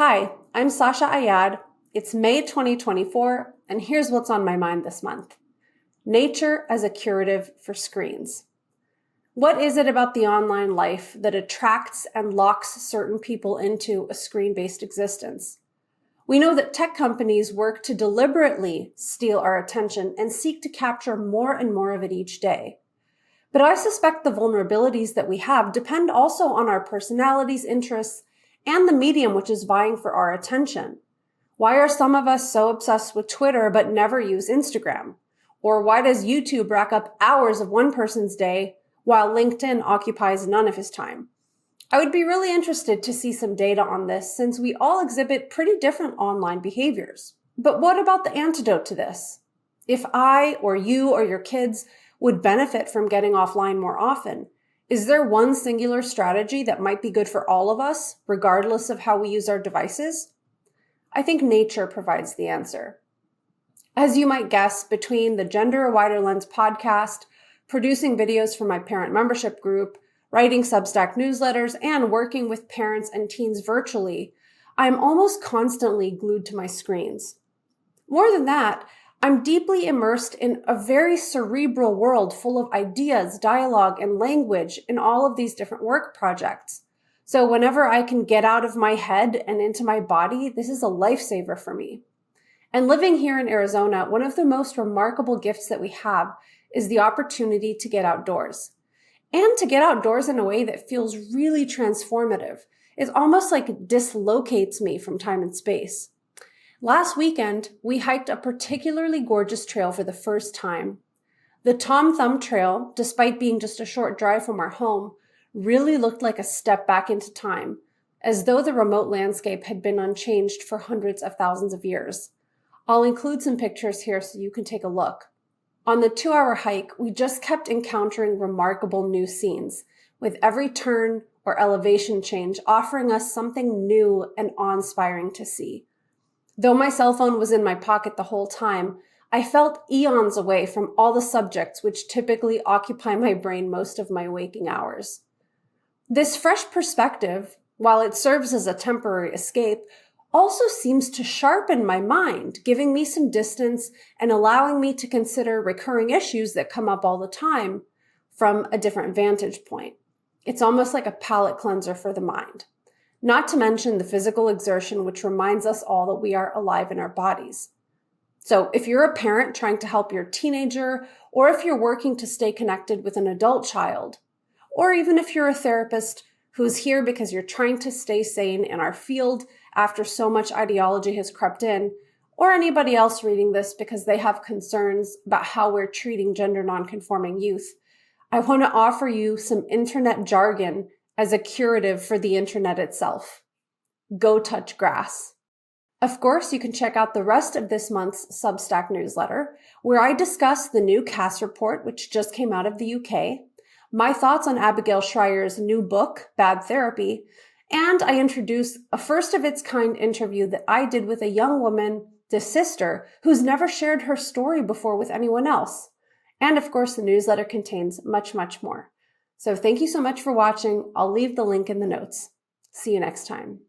Hi, I'm Sasha Ayad. It's May 2024, and here's what's on my mind this month. Nature as a curative for screens. What is it about the online life that attracts and locks certain people into a screen-based existence? We know that tech companies work to deliberately steal our attention and seek to capture more and more of it each day. But I suspect the vulnerabilities that we have depend also on our personalities, interests, and the medium which is vying for our attention. Why are some of us so obsessed with Twitter but never use Instagram? Or why does YouTube rack up hours of one person's day while LinkedIn occupies none of his time? I would be really interested to see some data on this since we all exhibit pretty different online behaviors. But what about the antidote to this? If I or you or your kids would benefit from getting offline more often, is there one singular strategy that might be good for all of us, regardless of how we use our devices? I think nature provides the answer. As you might guess, between the Gender a Wider Lens podcast, producing videos for my parent membership group, writing Substack newsletters, and working with parents and teens virtually, I'm almost constantly glued to my screens. More than that, I'm deeply immersed in a very cerebral world full of ideas, dialogue, and language in all of these different work projects. So whenever I can get out of my head and into my body, this is a lifesaver for me. And living here in Arizona, one of the most remarkable gifts that we have is the opportunity to get outdoors. And to get outdoors in a way that feels really transformative. It almost like dislocates me from time and space. Last weekend, we hiked a particularly gorgeous trail for the first time. The Tom Thumb Trail, despite being just a short drive from our home, really looked like a step back into time, as though the remote landscape had been unchanged for hundreds of thousands of years. I'll include some pictures here so you can take a look. On the 2-hour hike, we just kept encountering remarkable new scenes, with every turn or elevation change offering us something new and awe-inspiring to see. Though my cell phone was in my pocket the whole time, I felt eons away from all the subjects which typically occupy my brain most of my waking hours. This fresh perspective, while it serves as a temporary escape, also seems to sharpen my mind, giving me some distance and allowing me to consider recurring issues that come up all the time from a different vantage point. It's almost like a palate cleanser for the mind. Not to mention the physical exertion, which reminds us all that we are alive in our bodies. So if you're a parent trying to help your teenager, or if you're working to stay connected with an adult child, or even if you're a therapist who's here because you're trying to stay sane in our field after so much ideology has crept in, or anybody else reading this because they have concerns about how we're treating gender nonconforming youth, I want to offer you some internet jargon as a curative for the internet itself. Go touch grass. Of course, you can check out the rest of this month's Substack newsletter, where I discuss the new Cass report, which just came out of the UK, my thoughts on Abigail Schreier's new book, Bad Therapy, and I introduce a first-of-its-kind interview that I did with a young woman, the sister, who's never shared her story before with anyone else. And of course, the newsletter contains much, much more. So thank you so much for watching. I'll leave the link in the notes. See you next time.